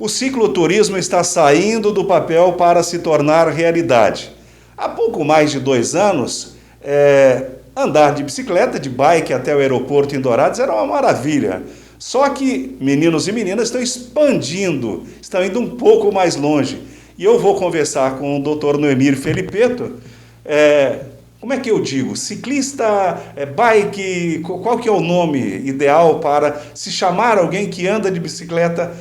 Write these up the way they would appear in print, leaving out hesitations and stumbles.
O cicloturismo está saindo do papel para se tornar realidade. Há pouco mais de 2 anos, andar de bicicleta, de bike até o aeroporto em Dourados era uma maravilha. Só que meninos e meninas estão expandindo, estão indo um pouco mais longe. E eu vou conversar com o Dr. Noemir Felipeto. Como é que eu digo? Ciclista, bike, qual que é o nome ideal para se chamar alguém que anda de bicicleta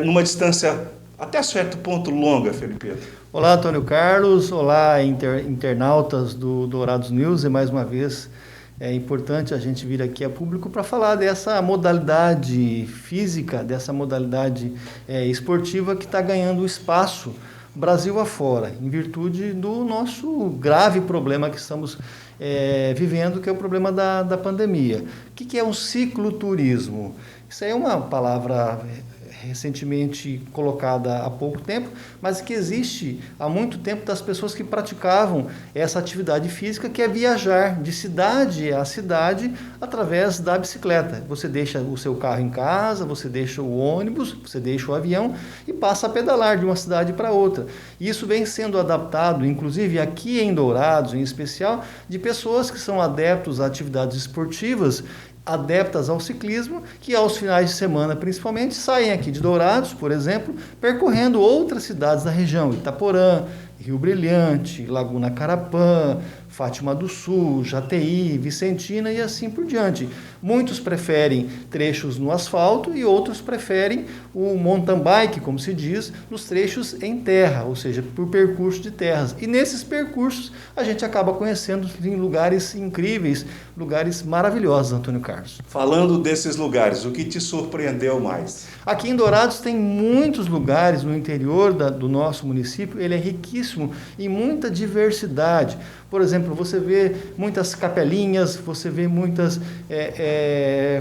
numa distância até certo ponto longa, Felipeto? Olá, Antônio Carlos. Olá, internautas do Dourados News. E mais uma vez é importante a gente vir aqui a público para falar dessa modalidade física, dessa modalidade esportiva que está ganhando espaço Brasil afora, em virtude do nosso grave problema que estamos vivendo, que é o problema da pandemia. O que é um cicloturismo? Isso aí é uma palavra recentemente colocada há pouco tempo, mas que existe há muito tempo das pessoas que praticavam essa atividade física, que é viajar de cidade a cidade através da bicicleta. Você deixa o seu carro em casa, você deixa o ônibus, você deixa o avião e passa a pedalar de uma cidade para outra. Isso vem sendo adaptado, inclusive aqui em Dourados, em especial, de pessoas que são adeptos a atividades esportivas, adeptas ao ciclismo, que aos finais de semana, principalmente, saem aqui de Dourados, por exemplo, percorrendo outras cidades da região, Itaporã, Rio Brilhante, Laguna Carapã, Fátima do Sul, Jateí, Vicentina e assim por diante. Muitos preferem trechos no asfalto e outros preferem o mountain bike, como se diz, nos trechos em terra, ou seja, por percurso de terras. E nesses percursos a gente acaba conhecendo em lugares incríveis, lugares maravilhosos, Antônio Carlos. Falando desses lugares, o que te surpreendeu mais? Aqui em Dourados tem muitos lugares no interior do nosso município, ele é riquíssimo em muita diversidade. Por exemplo, você vê muitas capelinhas, você vê muitas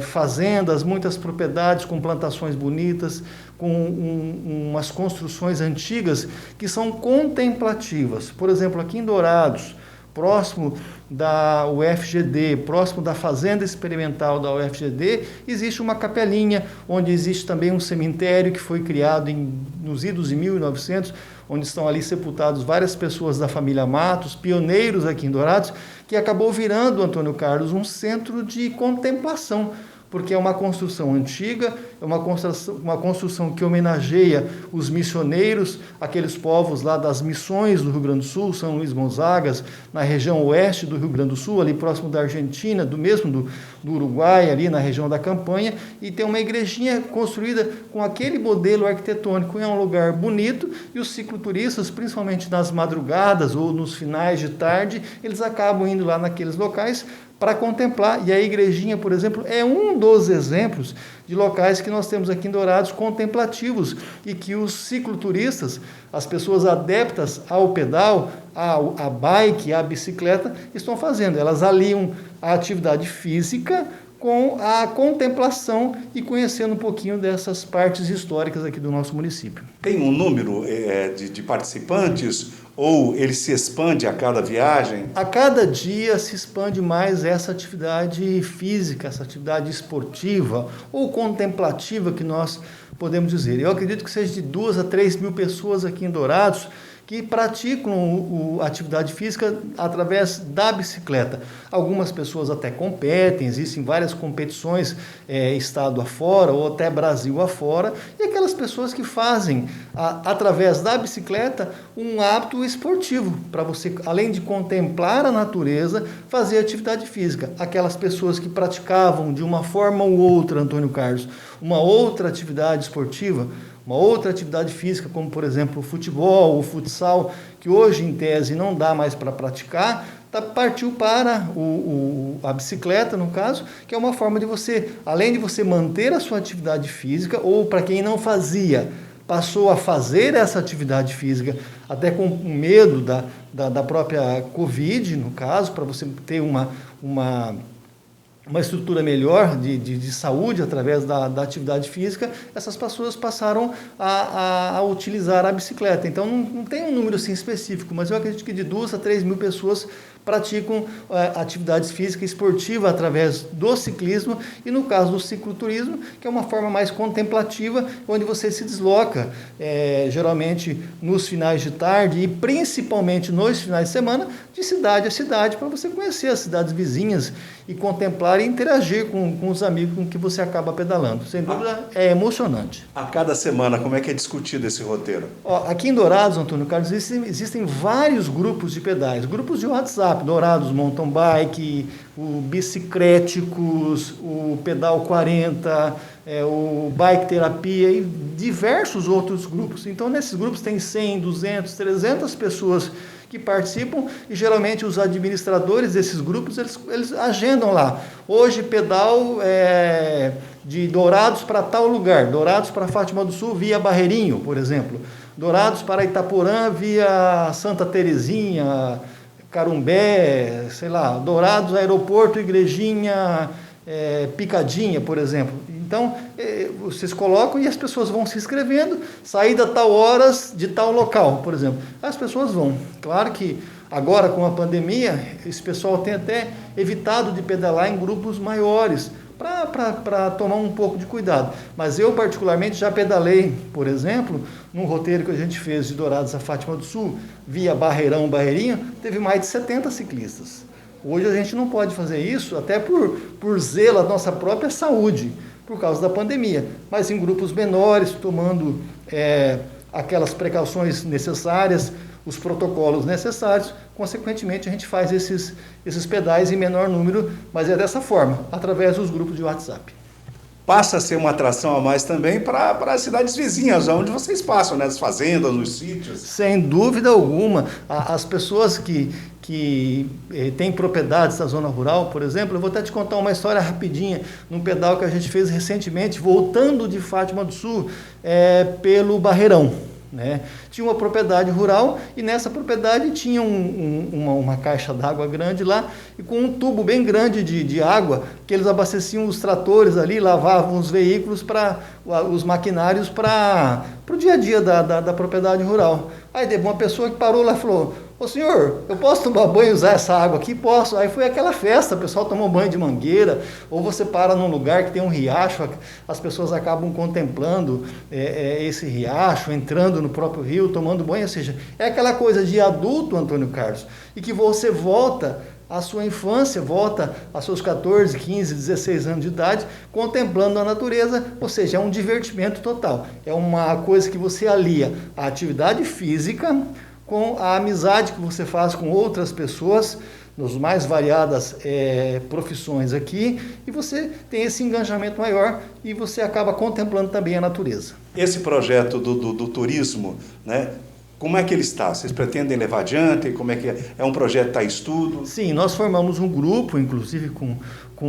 fazendas, muitas propriedades com plantações bonitas, com umas construções antigas que são contemplativas. Por exemplo, aqui em Dourados, próximo da UFGD, próximo da Fazenda Experimental da UFGD, existe uma capelinha, onde existe também um cemitério que foi criado nos idos de 1900, onde estão ali sepultados várias pessoas da família Matos, pioneiros aqui em Dourados, que acabou virando, Antônio Carlos, um centro de contemplação, porque é uma construção antiga, é uma construção que homenageia os missioneiros, aqueles povos lá das missões do Rio Grande do Sul, São Luís Gonzagas, na região oeste do Rio Grande do Sul, ali próximo da Argentina, do Uruguai, ali na região da Campanha, e tem uma igrejinha construída com aquele modelo arquitetônico. É um lugar bonito e os cicloturistas, principalmente nas madrugadas ou nos finais de tarde, eles acabam indo lá naqueles locais para contemplar, e a igrejinha, por exemplo, é um dos exemplos de locais que nós temos aqui em Dourados contemplativos e que os cicloturistas, as pessoas adeptas ao pedal, à bike, à bicicleta, estão fazendo. Elas aliam a atividade física com a contemplação e conhecendo um pouquinho dessas partes históricas aqui do nosso município. Tem um número de participantes ou ele se expande a cada viagem? A cada dia se expande mais essa atividade física, essa atividade esportiva ou contemplativa que nós podemos dizer. Eu acredito que seja de 2 a 3 mil pessoas aqui em Dourados que praticam atividade física através da bicicleta. Algumas pessoas até competem, existem várias competições estado afora ou até Brasil afora, e aquelas pessoas que fazem, através da bicicleta, um hábito esportivo, para você, além de contemplar a natureza, fazer atividade física. Aquelas pessoas que praticavam de uma forma ou outra, Antônio Carlos, uma outra atividade esportiva, uma outra atividade física, como por exemplo o futebol, o futsal, que hoje em tese não dá mais para praticar, partiu para a bicicleta, no caso, que é uma forma de você, além de você manter a sua atividade física, ou para quem não fazia, passou a fazer essa atividade física, até com medo da própria Covid, no caso, para você ter uma estrutura melhor de saúde através da atividade física, essas pessoas passaram a utilizar a bicicleta. Então, não tem um número assim específico, mas eu acredito que de 2 a 3 mil pessoas praticam atividades físicas e esportivas através do ciclismo e no caso do cicloturismo, que é uma forma mais contemplativa, onde você se desloca geralmente nos finais de tarde e principalmente nos finais de semana, de cidade a cidade, para você conhecer as cidades vizinhas e contemplar e interagir com os amigos com que você acaba pedalando. Sem dúvida, é emocionante. A cada semana, como é que é discutido esse roteiro? Aqui em Dourados, Antônio Carlos, existem vários grupos de pedais, grupos de WhatsApp, Dourados Mountain Bike, o Bicicréticos, o Pedal 40, o Bike Terapia e diversos outros grupos. Então, nesses grupos tem 100, 200, 300 pessoas que participam e geralmente os administradores desses grupos, eles agendam lá. Hoje pedal de Dourados para tal lugar, Dourados para Fátima do Sul via Barreirinho, por exemplo. Dourados para Itaporã via Santa Terezinha, Carumbé, sei lá, Dourados, Aeroporto, Igrejinha, Picadinha, por exemplo. Então, vocês colocam e as pessoas vão se inscrevendo, saída tal horas de tal local, por exemplo. As pessoas vão. Claro que agora com a pandemia, esse pessoal tem até evitado de pedalar em grupos maiores, para tomar um pouco de cuidado. Mas eu, particularmente, já pedalei, por exemplo, num roteiro que a gente fez de Dourados a Fátima do Sul, via Barreirão, Barreirinho, teve mais de 70 ciclistas. Hoje a gente não pode fazer isso, até por zelo à nossa própria saúde, por causa da pandemia, mas em grupos menores, tomando aquelas precauções necessárias, os protocolos necessários, consequentemente a gente faz esses pedais em menor número, mas é dessa forma, através dos grupos de WhatsApp. Passa a ser uma atração a mais também para as cidades vizinhas, onde vocês passam, né? Nas fazendas, nos sítios. Sem dúvida alguma, as pessoas que têm propriedades na zona rural, por exemplo, eu vou até te contar uma história rapidinha, num pedal que a gente fez recentemente, voltando de Fátima do Sul, pelo Barreirão. Né? Tinha uma propriedade rural e nessa propriedade tinha uma caixa d'água grande lá e com um tubo bem grande de água que eles abasteciam os tratores ali, lavavam os veículos, os maquinários para o dia a dia da propriedade rural. Aí teve uma pessoa que parou lá e falou: ô senhor, eu posso tomar banho e usar essa água aqui? Posso. Aí foi aquela festa, o pessoal tomou banho de mangueira, ou você para num lugar que tem um riacho, as pessoas acabam contemplando esse riacho, entrando no próprio rio, tomando banho, ou seja, é aquela coisa de adulto, Antônio Carlos, e que você volta à sua infância, volta aos seus 14, 15, 16 anos de idade, contemplando a natureza, ou seja, é um divertimento total. É uma coisa que você alia a atividade física com a amizade que você faz com outras pessoas, nas mais variadas profissões aqui, e você tem esse engajamento maior e você acaba contemplando também a natureza. Esse projeto do turismo, né? Como é que ele está? Vocês pretendem levar adiante? Como é que é? É um projeto que está em estudo? Sim, nós formamos um grupo, inclusive com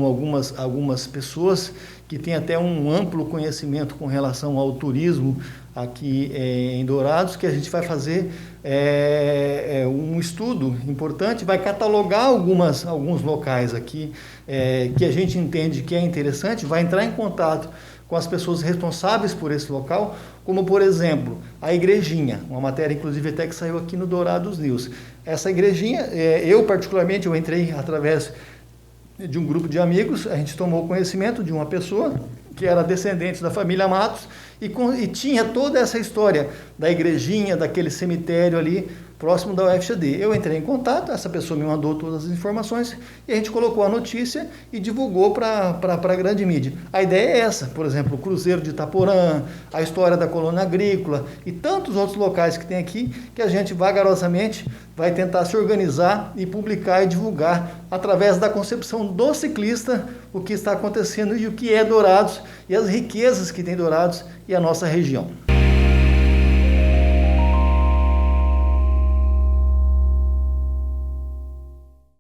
algumas pessoas que têm até um amplo conhecimento com relação ao turismo aqui em Dourados, que a gente vai fazer um estudo importante, vai catalogar alguns locais aqui que a gente entende que é interessante, vai entrar em contato com as pessoas responsáveis por esse local, como, por exemplo, a Igrejinha, uma matéria, inclusive, até que saiu aqui no Dourados News. Essa Igrejinha, eu entrei através de um grupo de amigos, a gente tomou conhecimento de uma pessoa que era descendente da família Matos e tinha toda essa história da Igrejinha, daquele cemitério ali, próximo da UFGD. Eu entrei em contato, essa pessoa me mandou todas as informações e a gente colocou a notícia e divulgou para a grande mídia. A ideia é essa, por exemplo, o Cruzeiro de Itaporã, a história da colônia agrícola e tantos outros locais que tem aqui que a gente vagarosamente vai tentar se organizar e publicar e divulgar através da concepção do ciclista o que está acontecendo e o que é Dourados e as riquezas que tem Dourados e a nossa região.